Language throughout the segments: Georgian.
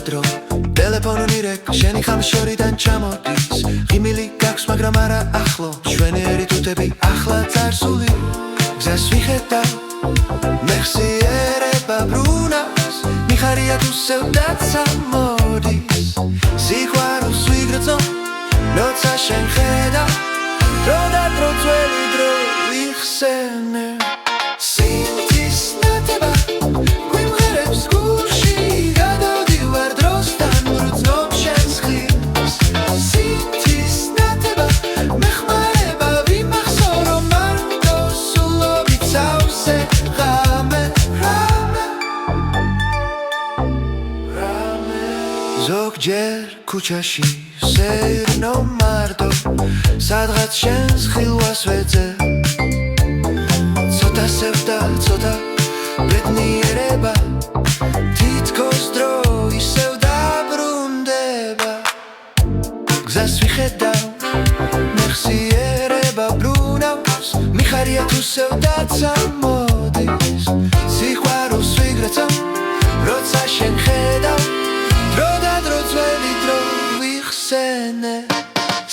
დრო ტელეფონი რეკ შენი ხამშორიდან ჩამოდის ღიმილი გაქვს მაგრამ არა ახლო შვენიერი თუთები ახლა წარსული გზას ვიხედავ მეხსიერება ბრუნავს მიხარია თუ სევდაც ამოდის სიყვარულს ვიგრძნობ როცა შენ ხედავ დრო და დრო ძველი დრო ვიხსენე სინთის ნათება გვიმღერებს გულში გადავდივარ დროსთან ვრძნობ შენს ხილს სინთის ნათება მეხმარება ვიმახსოვრო მარტო სულობით სავსე ღამე ზოგჯერ ქუჩაში სეირნო მარტო სადღაც შენს ხილვას ვეძებ ცოტა სევდა ცოტა ბედნიერება თითქოს დრო ისევ დაბრუნდება გზას ვიხედავ მეხსიერება ბრუნავს მიხარია თუ სევდაც ამოდის სიყვარულს ვიგრძნობ როცა შენ ხედავ დრო და დრო ძველი დრო ვიხსენე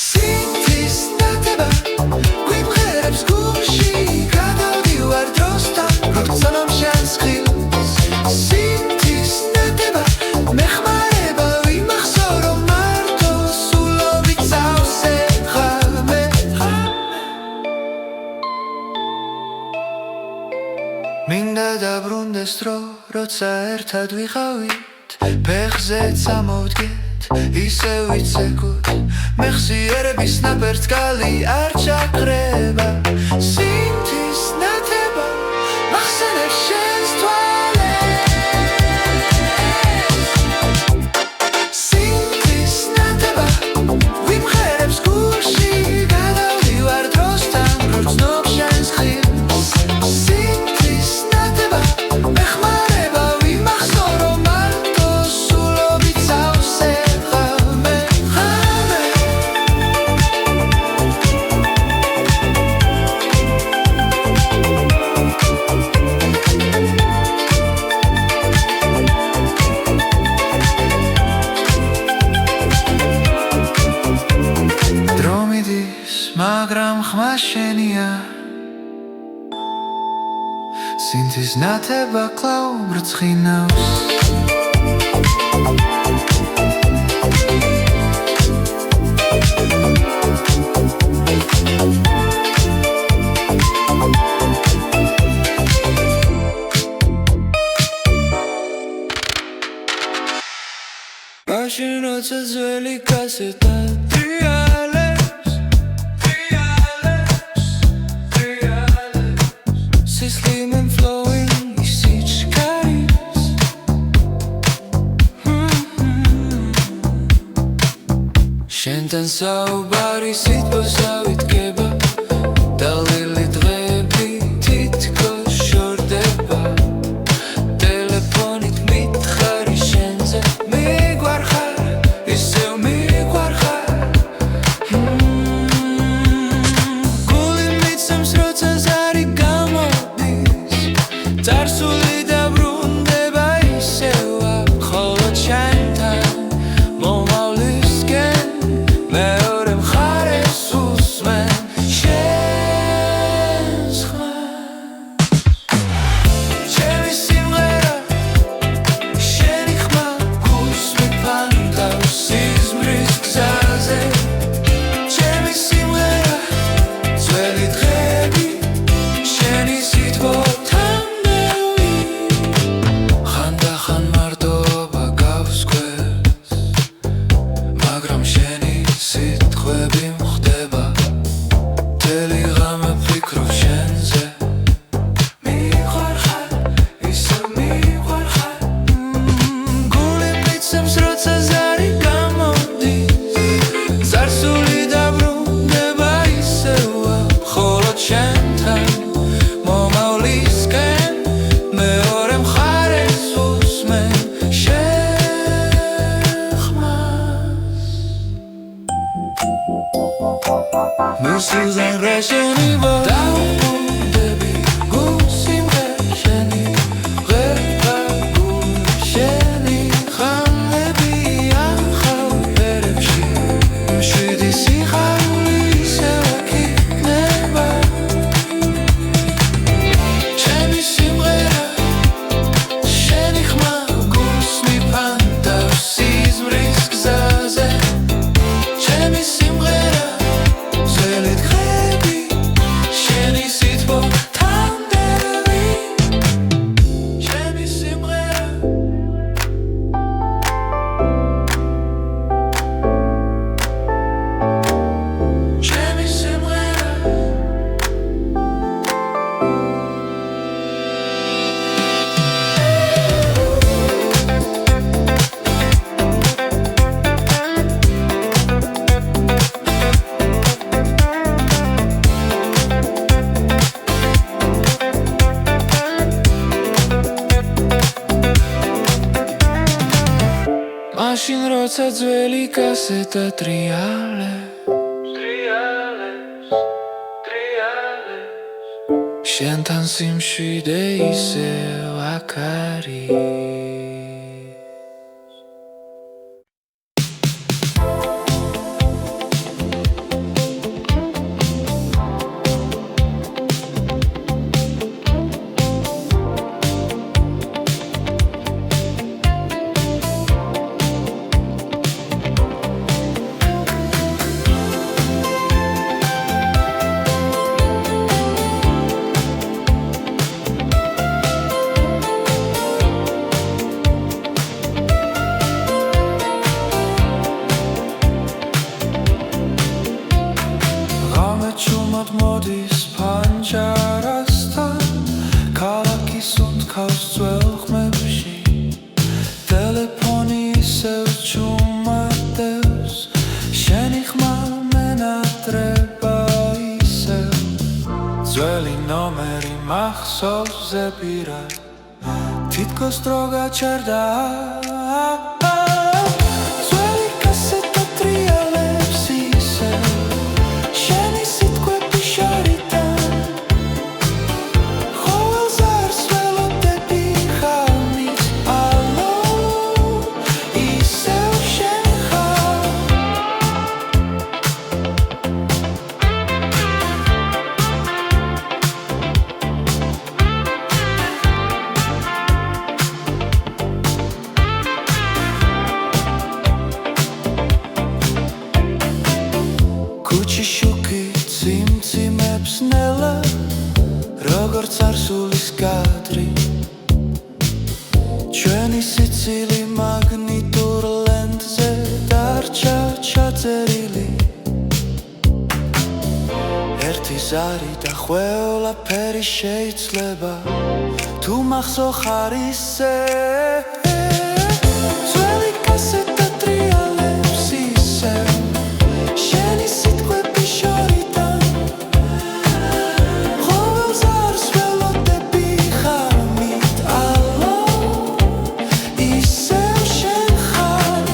სინთის ნათება გვიმღერებს გულში გადავდივარ დროსთან ვრძნობ შენს ხილს სინთის ნათება მეხმარება ვიმახსოვრო მარტო სულობით სავსე ღამე მინდა დაბრუნდეს დრო როცა ერთად ვიყავით ფეხზე წამოვდგეთ ისევ ვიცეკოთ მეხსიერების ნაპერწკალი არ ჩაქრება სინთის ნათება მახსენებს შენს თვალებს სინთის ნათება ვიმღერებს გულში გადავდივარ დროსთან ვრძნობ შენს ხილს სინთის ნათება მეხმარება ვიმახსოვრო მარტო სულობით სავსე მაგრამ ხმა შენია სინთის ნათება კлау ბრწყინავს მაშინ როცა ძველი კასეტა შენთან საუბარი სიტყვასა ვიდგება და ლელი დღეები თითქოს შორდება ტელეფონით მითხარი შენზე მიგვარხარ ისევ მიგვარხარ გული მიცემს როცა ზარი გამოდის წარსული დაბრუნდება ისევ ხოლო შენთან მომავლისკენ მეორე მხარეს როცა ძველი კასეტა ტრიალებს შენთან სიმშვიდე ისევ აქ არის მოდის ფანჯარასთან ქალაქის უნთქავს ძველ ხმებში ტელეფონი ისევ ჩუმადევს შენი ხმა მენატრება ისევ ძველი ნომერი მახსოვს ზეპირად თითქოს დრო გაჩერდა ძველი კასეტა ტრიალებს ისევ ქუჩის შუქი ციმციმებს ნელა როგორც არსულის კადრი ჩვენი სიცილი მაგნიტურ ლენტზე დარჩა ჩაწერილი ერთი ზარი და ყველაფერი შეიძლება თუ მახსოვ ხარ ისე ძველი კასეტა ტრიალებს ისევ შენი სიტყვები შორიდან ყოველ ზარს ველოდები ხარმით ალო ისევ შენ ხარ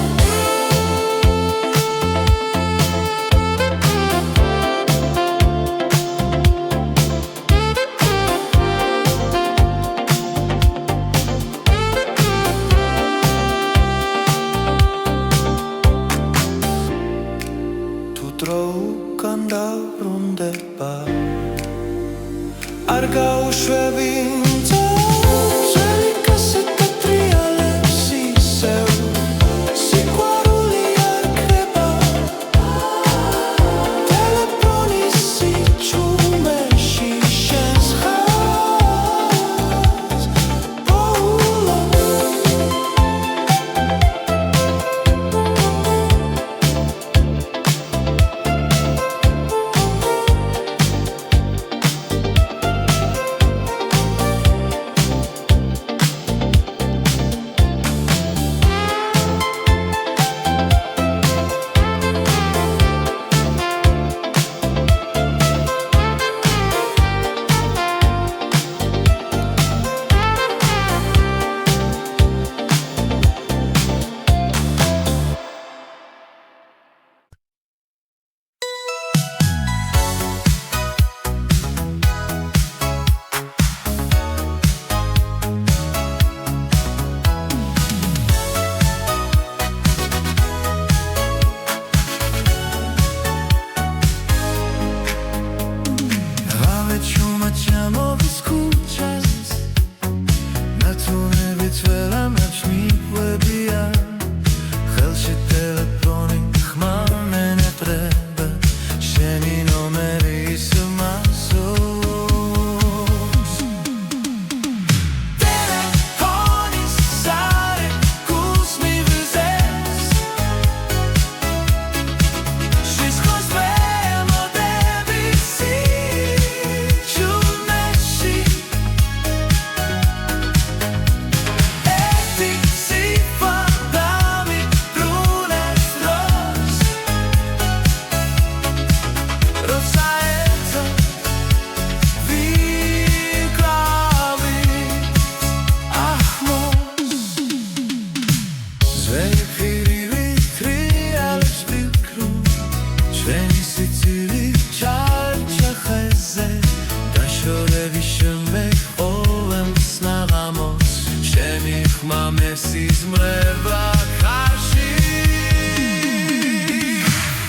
ხმამეს იზმრება ხარში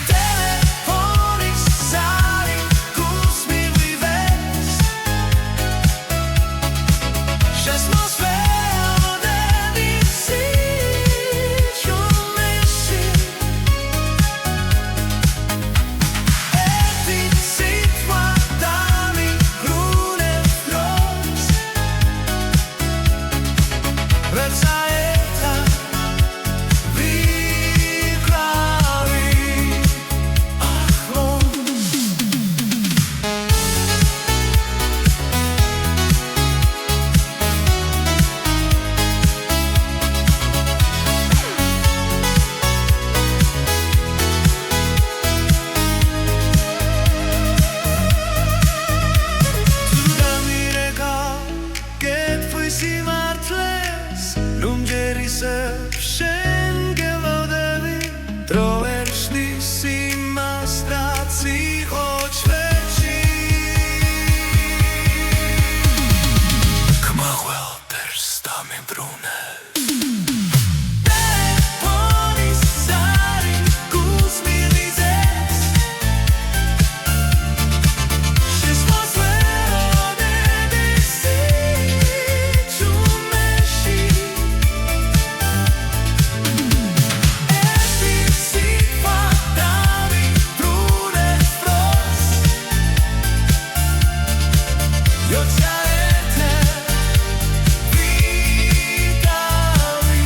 ტელეფონის ზარი გულს მივივეს შენს მოსვეონები სიჩუმეში ერთი სიტყვა დამიბრუნებს დროს როცა ერთად ვიკრავი ახლოს თუ დამირეკა კითხვის სიმართლეს ნუმჯერ ისევ შენ გელოდები დრო ვერ შლის იმას რაც იყო ჩვენში ხმა ყველაფერს დამიმბრუნებს ტელეფონის ზარი გულს მივიძებს შენს მოსვეონები სიჩუმეში ერთი სიტყვა დამიბრუნებს დროს როცა ერთად ვიკრავი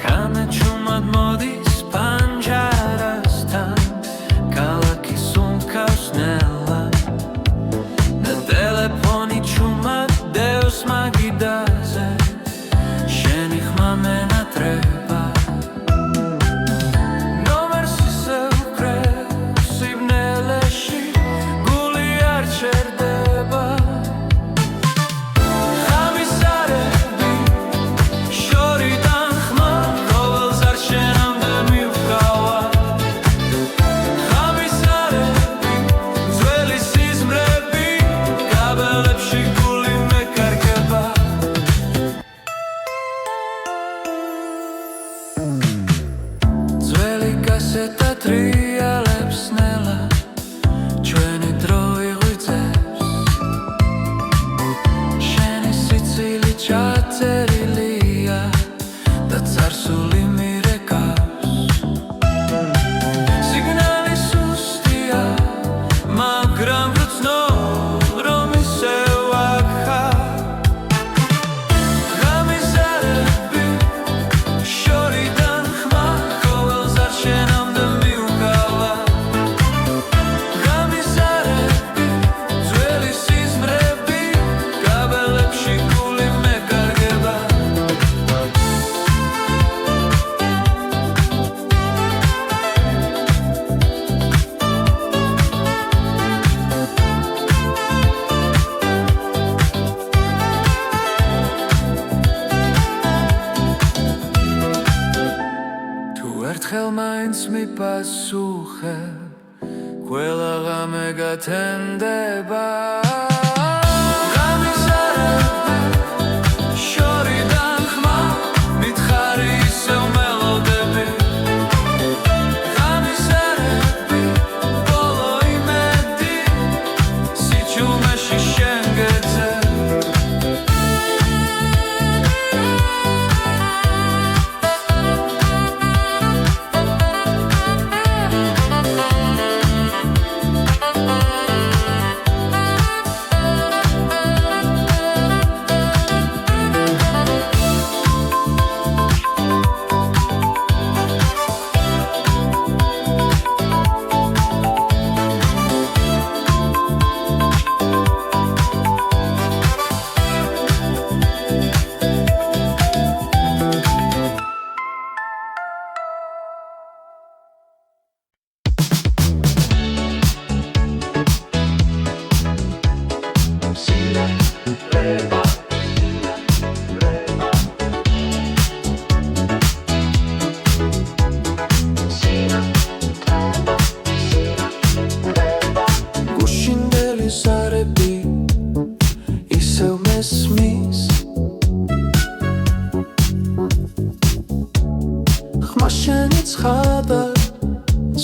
ხანა ჩუმად მოდის პანჯარასთან ქალაქი სუნთქავს ნელა და ტელეფონი ჩუმად დევს მაგიდაზე შენი ხმა მენატრება ნომერს ისევ ვკრევ სიბნელეში გული არ ჩერდება ხამისარები შორიდან ხმა ყოველს არ შენამდე მივყავა ხამისარები ძველი სიზმრები კაბელებში გული მეკარგება ძველი კასეტა ტრიალებს ნელა ჩვენი დრო იღვიძებს შენი სიცილი ჩაწერილია და წარსული მირეკავს სიგნალი სუსტია მაგრამ გრძნო რომ ისევ აქხარ ხამისარები შორიდან ხმა ყოველს არ შენამდე მივყავა ხამისარები ძველი სიზმრები კაბელებში გული მეკარგება თუ ერთხელ მაინც მიპასუხებ ყველა ღამე გათენდება ხამისარები შორიდან ხმა მითხარი ისევ მელოდები ხამისარები ბოლო იმედი სიჩუმეში შენ გეძებ მაშენი ცხადა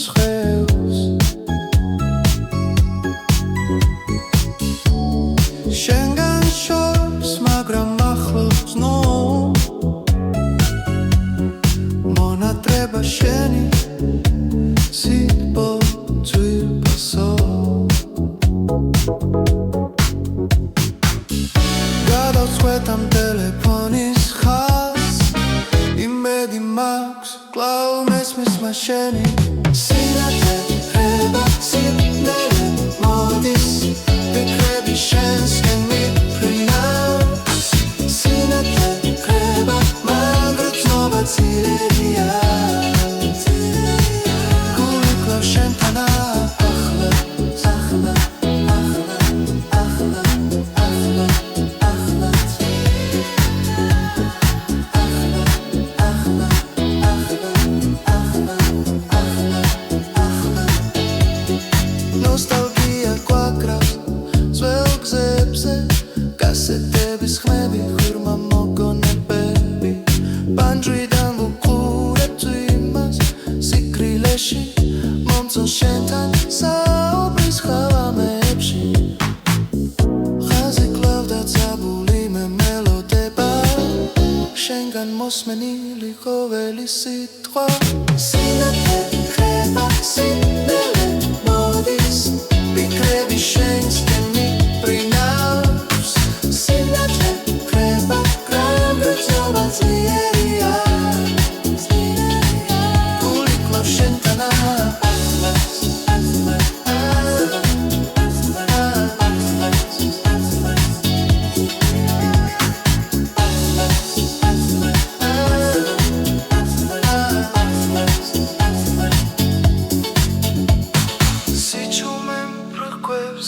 სხეულს შენგან შორს მაგრამ ახლოს ნო მონატრება შენი სიტბო ძვირფასო გადავწყვეტ ამ ტელეფონის ხაზს იმედი მაქვს კვლავ მესმის მაშენი სინათლე ხრება სიბნელე მოდის ფიქრები შენსკენ მიფრინავს სინათლე ხრება მაგრამ ცნობა ძლიერია გული კვლავ შენთან ახლა ახლა ნოსტალგია გვაკრავს ძველ გზებზე კასეტების ხმები ღრმა მოგონებები ბანჯვიდან ვუყურებთ იმას სიკრილეში მომწონს შენთან საუბრის ხალამებში ხაზი კვლავ დაწაბული მე მელოდება შენგან მოსმენილი ყოველი სიტყვა სინათლე ხრება სიბნელე მოდის ფიქრები შენსკენ მიფრინავს სინათლე ხრება მაგრამ ცნობა ძლიერია გული კვლავ შენთან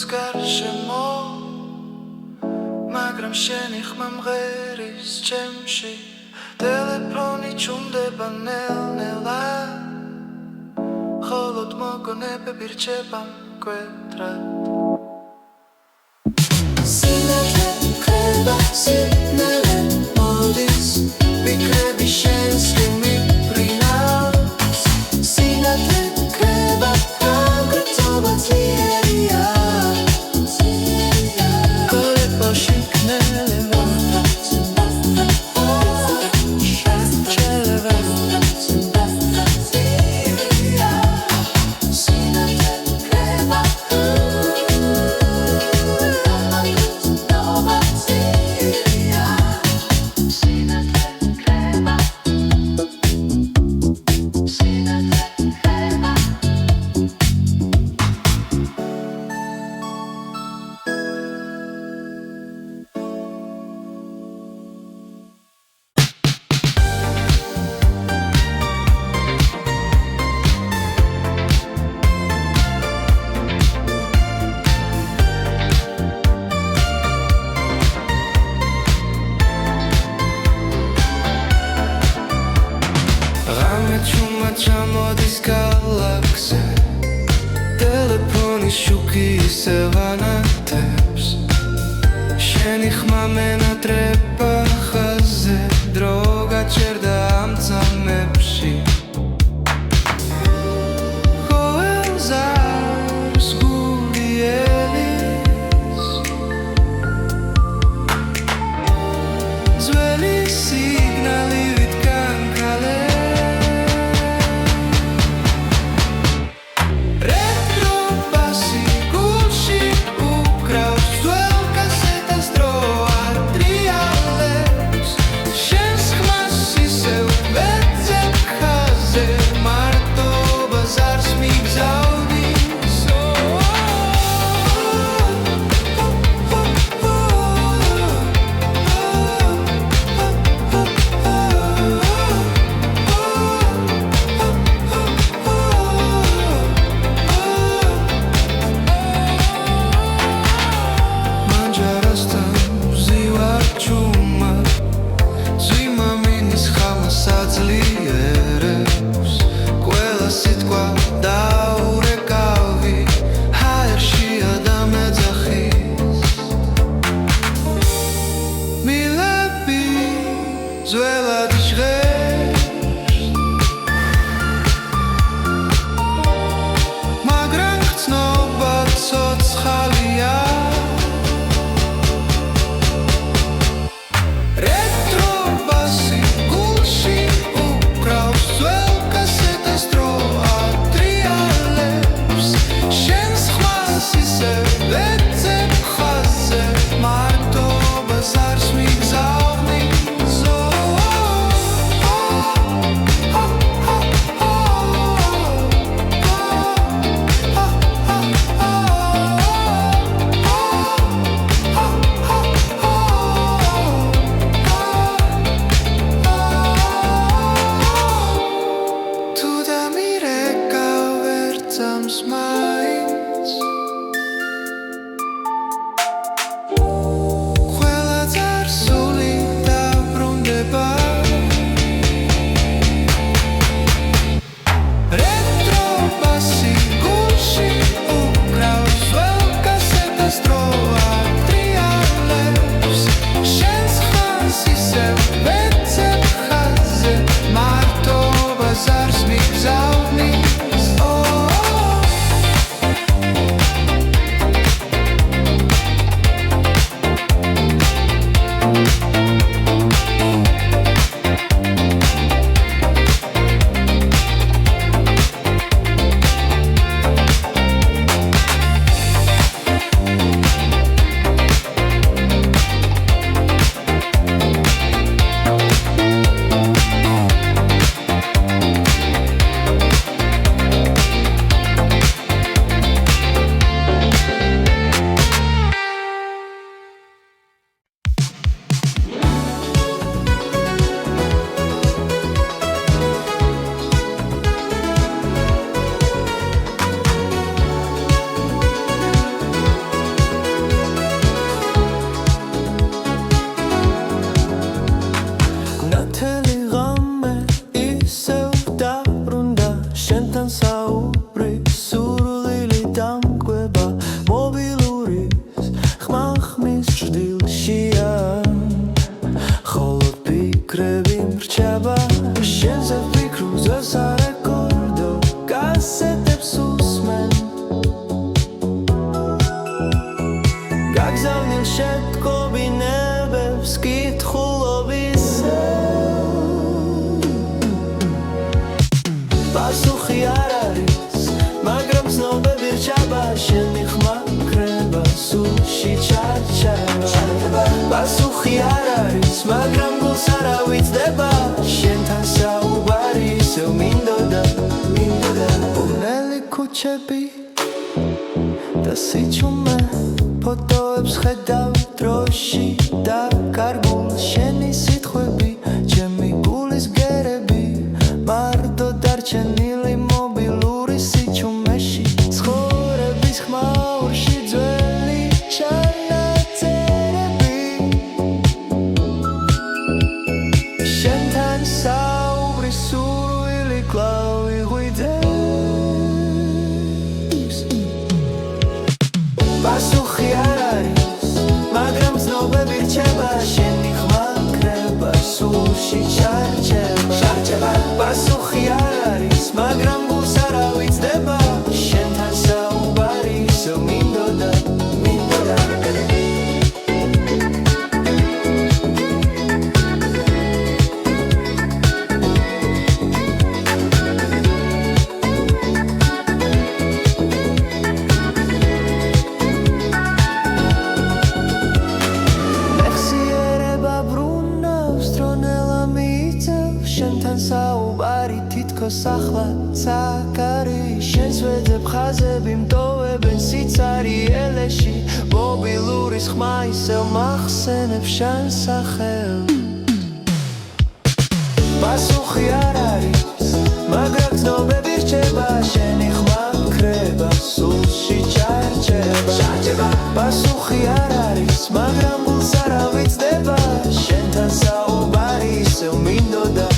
გარშემო მაგრამ შენი ხმა მღერის ჩემში ტელეფონი ჩუმდება ნელ-ნელა ხოლოდ მოგონებები რჩება მკვეთრად სინათლე ხრება სიბნელე მოდის ფიქრები შენსკენ მიფრინავს სინათლე ხრება მაგრამ ცნობა ძლიერია ჩამოდის გალაქსია ტელეფონის შუქი ისევ ანათებს შენი ხმა მენატრება ხაზზე დრო გაჩერდა ამ წამებში ყოველზარს გული ელის ძველი სიგნალი Retrobasi gulshi ukraus duel kasetas dro adrial შენი ხმა ხრება სულში ჩარჩება პასუხი არ არის მაგრამ გულს არ ავიწყდება შენთან საუბარი ისევ მინდოდა ბუნელი ქუჩები და სიჩუმე ფოტოებს ხედავ დროში და კარგულ შენი სიტყვები ჩემი გულის გერები მარტო დარჩენილი მობილური სიჩუმეში ცხოვრების ხმაურში ძველი ჩანაწერები შენთან საუბრის სურვილი კვლავ იღვიძებს პასუხი არ არის მაგრამ ცნობები რჩება შენი ხმა ხრება სულში ჩარჩება პასუხი არ არის მაგრამ გულს არ ავიწყდება შენთან საუბარი ისევ მინდოდა საუბარი თითქოს ახლა ცაკარი შენს ვეძებ ხაზები მტოვებენ სიცარიელეში მობილურის ხმა ისევ მახსენებს შენ სახელს პასუხი არ არის მაგრამ ცნობები რჩება შენი ხმა ხრება სულში ჩარჩება პასუხი არ არის მაგრამ გულს არ ავიწყდება შენთან საუბარი ისევ მინდოდა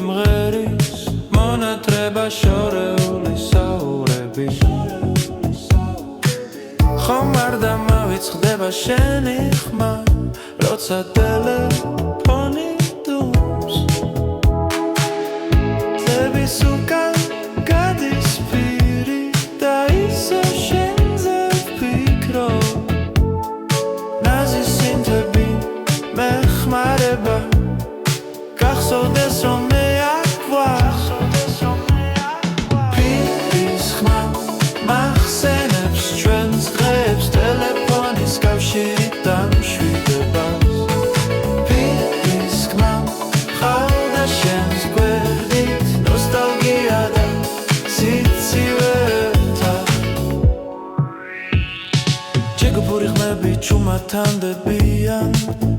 მღერის მონატრება შორეული საურები ხომ არ დამავიწყდება შენი ხმა როცა ტელეფონი დუმს წების უკან გადის პირი და ისე შენზე ვფიქრობ ნაზის სინთები მეხმარება გახსოვდეს რომ ჩუმათანდებიან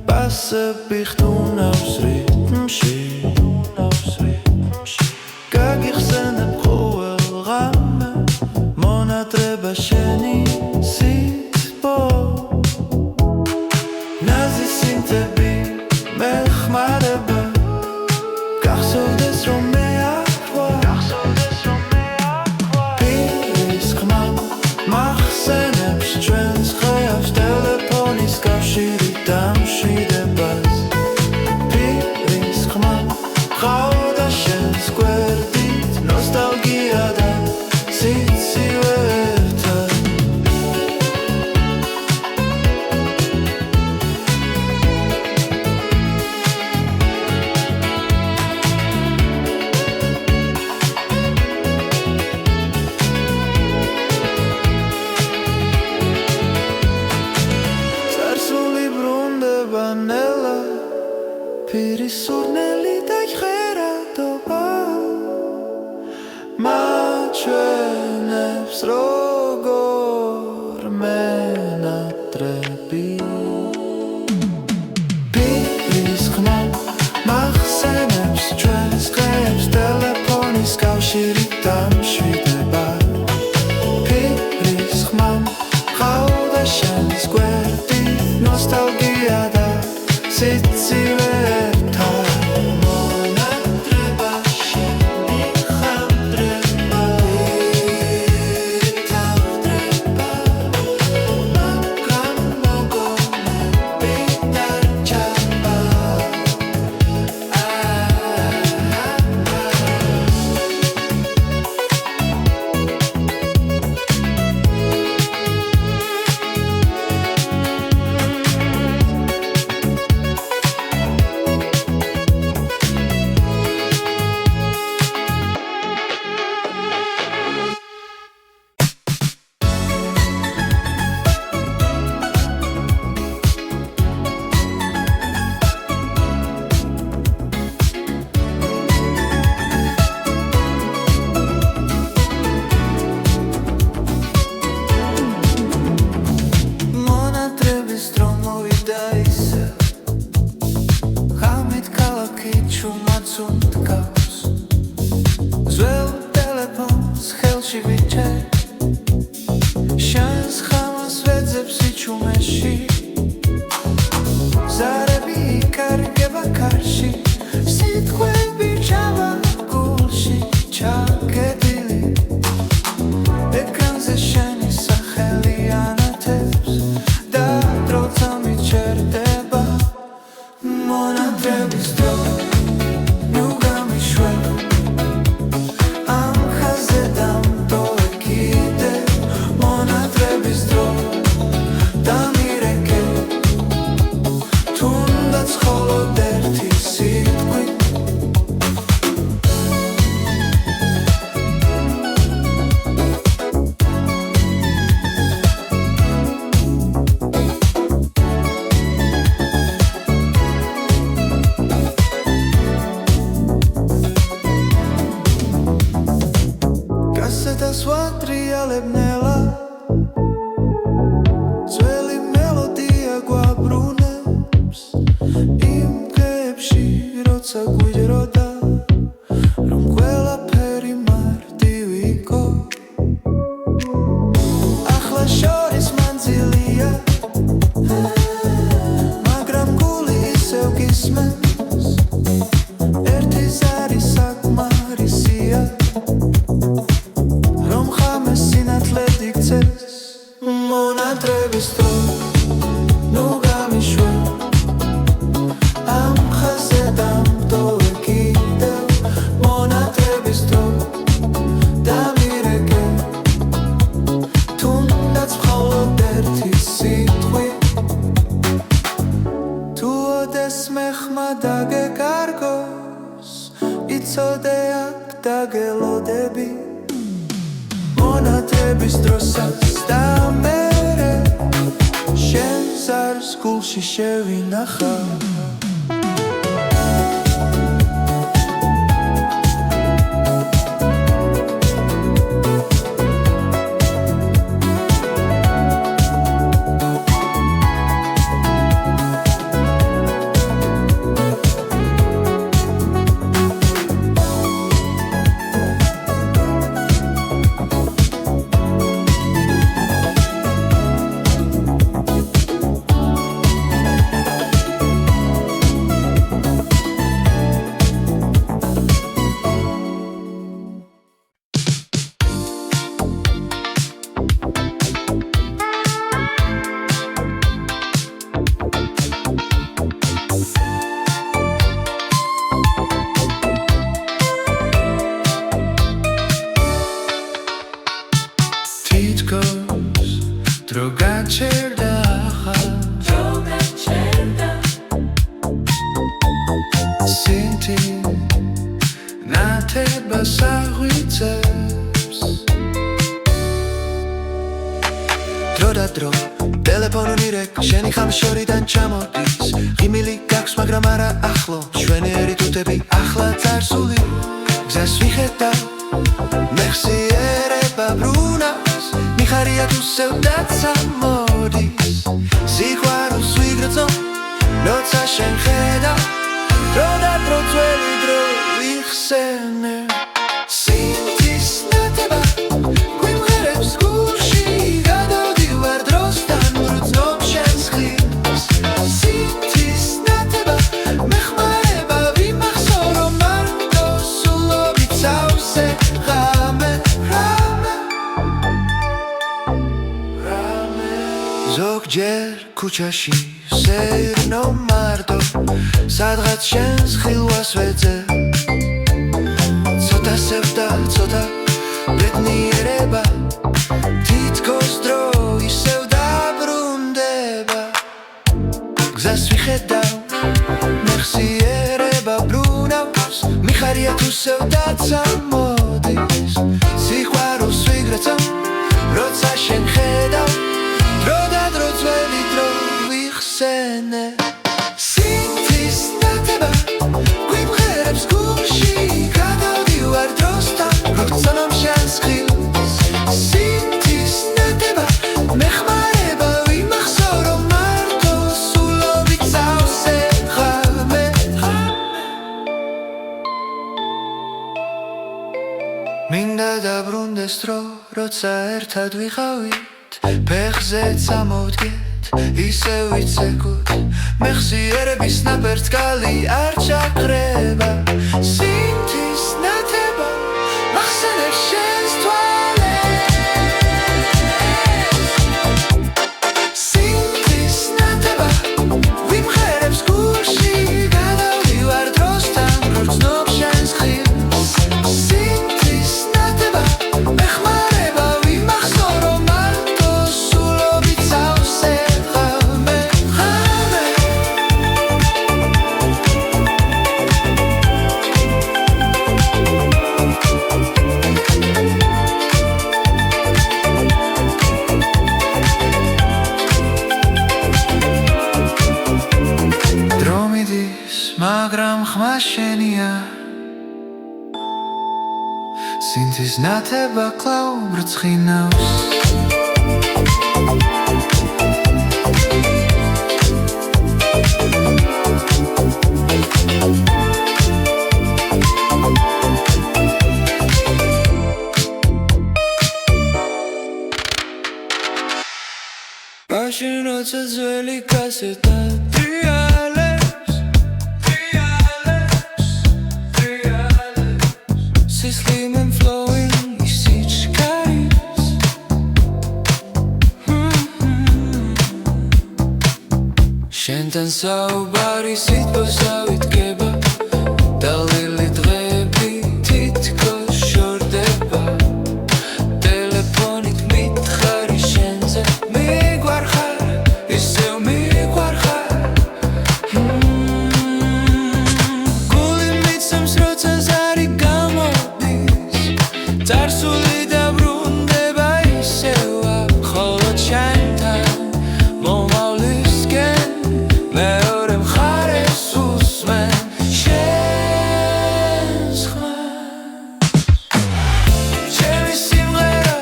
პასები ხტუნავს რიტმში გაგიხსენებ ყოველ ღამე მონატრება შენი სიტყვა ნაზის სინთები მეხმარება გახსოვდეს რომ მე აქვე პირის ხმა მახსენებს ჩვენს ხეავს ტელეფონის კავშირი დამშვიდებას პირის ხმა ყავდა შენს გვერდით ნოსტალგია და სიცივე ერთად პირის სურნელი დაიხერადობა მაჩვენებს როგორ მენატრები პირის ხმა ნოსტალგია და სიცივე ქუჩაში სერნო მარტო სადღაც შენს ხილვას ვეძებ ცოტა სევდა ცოტა ბედნიერება თითქოს დრო ისევ დაბრუნდება გზას ვიხედავ მეხსიერება ბრუნავს მიხარია თუ სევდაცა მოდის სიყვარულს ვიგრაცავ როცა შენ ხედავ დრო და დრო ძველი დრო ვიხსენე სინთის ნათება გვიმღერებს გულში გადავდივარ დროსთან როცა მომშენს ხილს სინთის ნათება მეხმარება ვიმახსოვრო მარტო სულობით წავსე ხალმე მინდა დაბრუნდეს დრო როცა ერთად ვიყავით ფეხზე წამოვდგეთ ისე ვიცეკოთ მეხსიერების ნაპერწკალი არ ჩაქრება სინთის ნათება მახსენებს შენს თვალებს სინთის ნათება ვიმღერებს გულში გადავდივარ დროსთან გრძნობ შენს ხილს სინთის ნათება მეხმარება ვიმახსოვრო მარტო სულობით წავსე მაგრამ ხმა შენია სინთის ნათება კлау ბრწყინავს მაშინ როცა ძველი კასეტა slim and flowing, is each guys. Shentan saubari sitpo savitgeba, dalili dghebli titkos shordeba. Telefonit mitkhari shenze, migwarkhar, iseu migwarkhar. Guli mitsams rotsa zari gamo. Წარსული დაბრუნდება ისევა მხოლოდ შენთან მომავლისკენ მეორე მხარეს უსმენ შენს ხმას ჩემი სიმღერა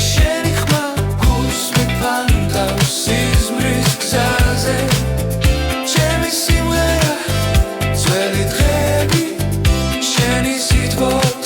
შენი ხმა გულს მიფანტავს სიზმრის გზაზე ჩემი სიმღერა ძველი დღეები შენი სიტყვით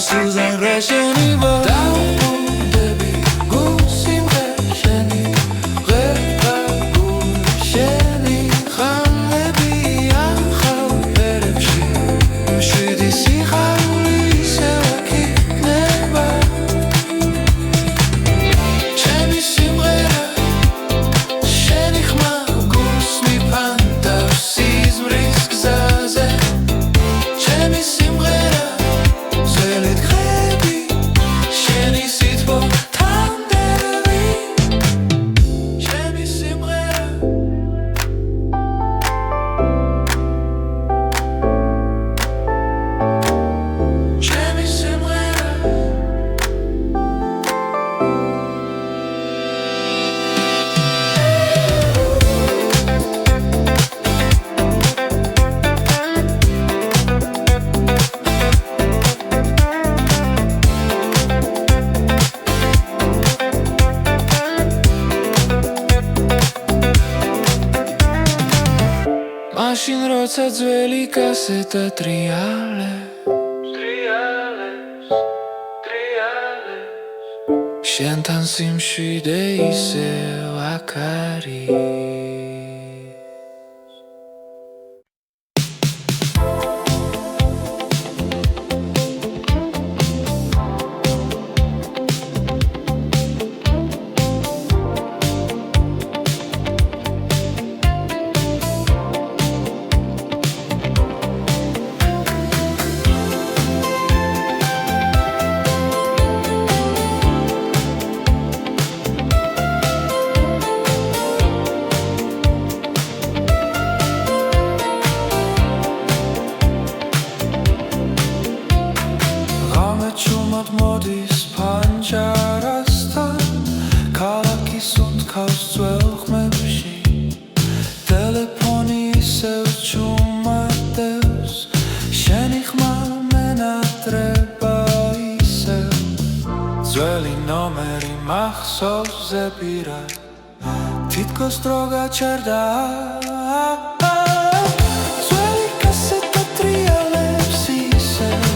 Susan Resheni Debi Gusim Resheni Reba Gusheni Khanebi Akhau Erebshi Shidi Sikhali Sewaki Neba Sheni Simrera Sheni Khma Gusmi Panta Sizmris Gzaze Sheni Simrera Zvelit Khrebi Sheni Sitvo როცა ძველი კასეტა ტრიალებს შენთან სიმშვიდე ისევ აქ არის მოდის ფანჯარასთან ქალაქის უთქავს ძველ ხმებში ტელეფონი ისევ ჩუმადევს შენი ხმა მენატრება ისევ ძველი ნომერი მახსოვს ზეპირად თითქოს დრო გაჩერდა ძველი კასეტა ტრიალებს ისევ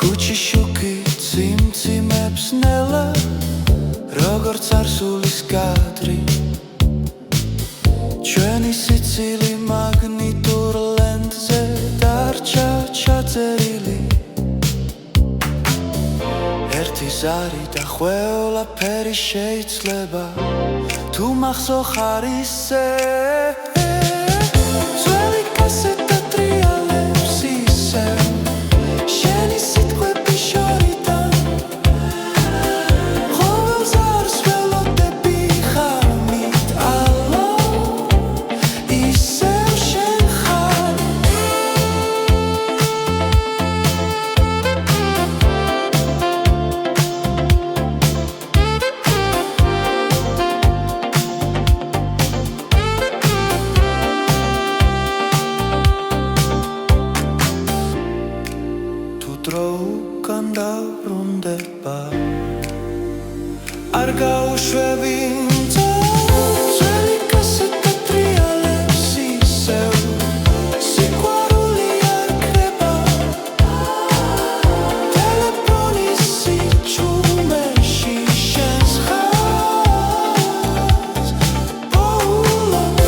ქუჩი შუქი ციმციმებს ნელა როგორც არსულის კადრი ჩვენი სიცილი მაგნიტურ ლენტზე დარჩა ჩაწერილი ერთი ზარი და ყველაფერი შეიძლება თუ მახსოვ ხარ ისე ძველი კასეტა ტრიალებს ისევ შენი სიტყვები შორიდან ყოველ ზარს ველოდები ხარმით ალო ისევ შენ ხარ დრო უკან დაბრუნდება არ გაუშვები ძველი კასეტა ტრიალებს ისევ სიყვარული არ ქრება ტელეფონის სიჩუმეში შენს ხაზს პოულობ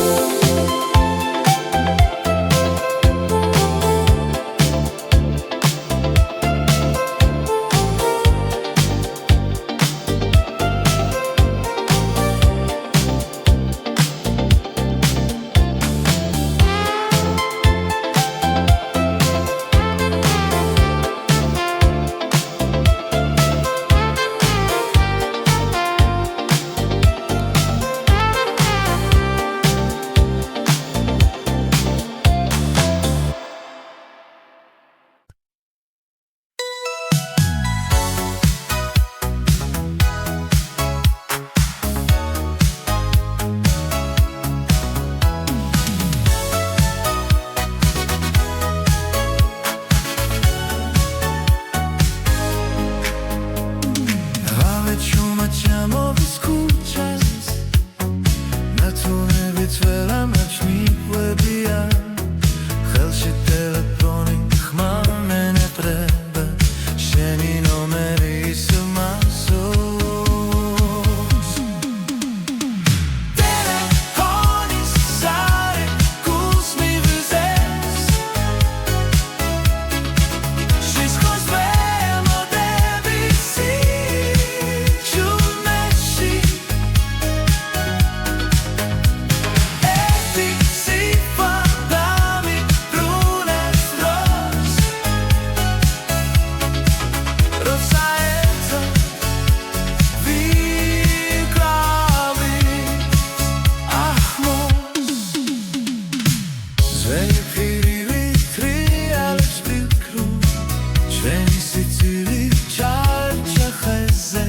ჩვენი სიცილი ჩარჩა ხეზე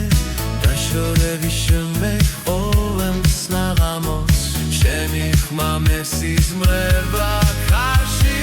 დაშორების შემდეგ ყოველს ნაღამოს ჩემი ხმა მესიზმრება ხარში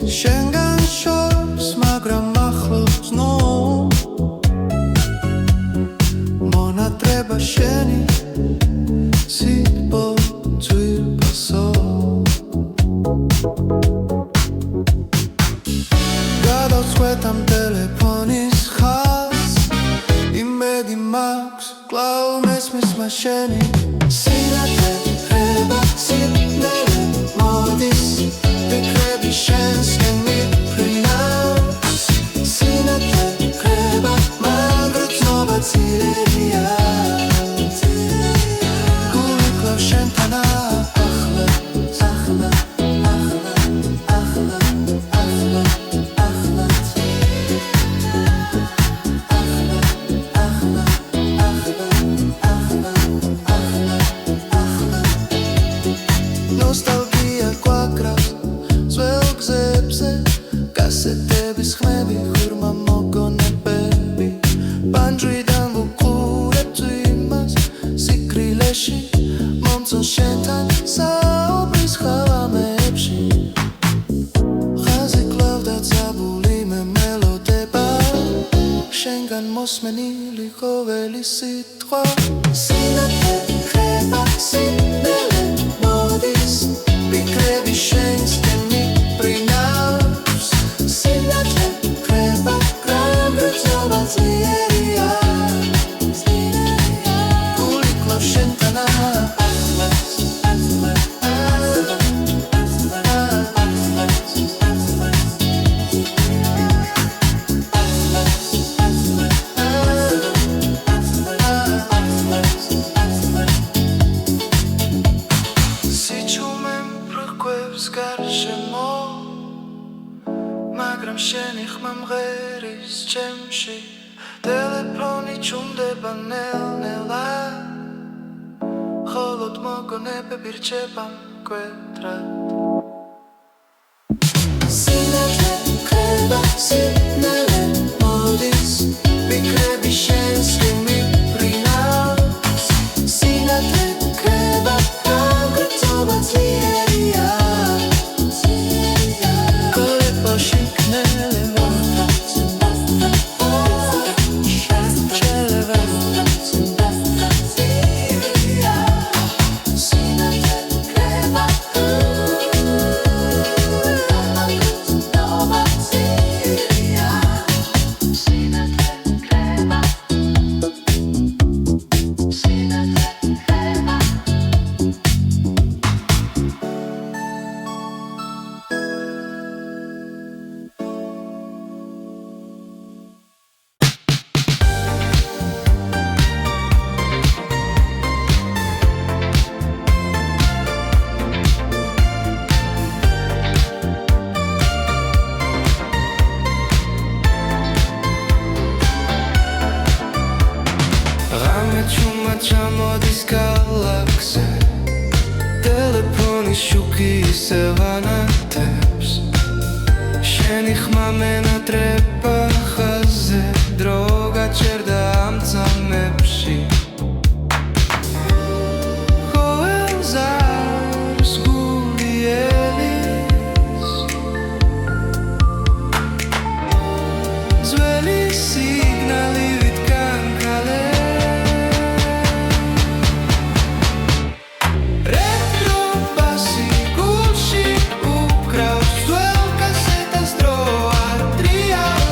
შენგან შორს მაგრამ ახლოს ნო მონატრება შენი სიტყვა ძვირფასო გადავწყვეტ ამ ტელეფონის ხაზს იმედი მაქვს კვლავ მესმის მაშენი სინათლე ხრება სიბნელე მოდის ფიქრები შენსკენ მიფრინავს სინათლე ხრება მაგრამ ცნობა ძირებია გული კვლავ შენთან ახლა ახლა ახლა ახლა ახლა ნოსტალგია გვაკრავს ძველ გზებზე კასეტების ხმები ღრმა მოგონებები ბანჯვიდან ვუყურებთ იმას სიკვდილეში მომწონს შენთან საუბრის ხალამებში ხაზი კვლავ დაწაბული მე მელოდება შენგან მოსმენილი ყოველი სიტყვა სინათლე ხრება სიბნელე მოდის ფიქრები შენსკენ მიფრინავს სინათლე ხრება მაგრამ ცნობა ძლიერია გული კვლავ შენთან ახლა ახლა გარშემო მაგრამ შენი ხმა მღერის ჩემში ტელეფონი ჩუმდება ნელ-ნელა ხოლოდ მოგონებები რჩება მკვეთრად სინათლე ხრება სიბნელე მოდის ფიქრები შენსკენ მიფრინავს სინათლე ხრება მაგრამ ცნობა ძლიერია ჩამოდის გალაქსზე ტელეფონის შუქი ისევ ანათებს შენი ხმა მენატრება ხაზზე დრო გაჩერდა ამ წამებში ყოველს არის გული ელის ძველი სიგნალი ვიტკან კალე Real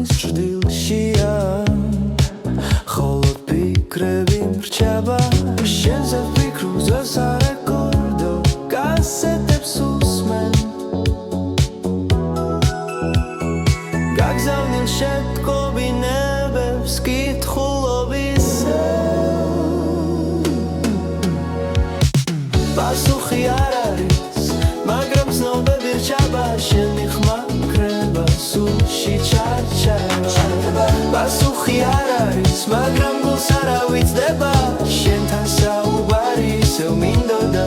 ღვინის ჭრდილშია ხოლო ფიქრები მრჩება შენზე ფიქრობ სარეკორდო კასეტებს უსმენ გაგზავნილ შეტყობინებებს კითხულობისე პასუხი არ არის მაგრამ ცნობები რჩება შენი ხმა კრება სულში ჩარჩება პასუხი არ არის მაგრამ გულს არ ავიწყდება შენთან საუბარი ისევ მინდოდა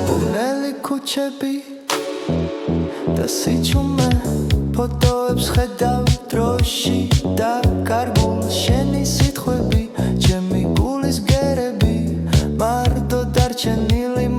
ბუნელი ქუჩები და სიჩუმე ფოტოებს ხედავ დროში და კარგულ შენი სიტყვები ჩემი გულის გერები მარტო დარჩენილი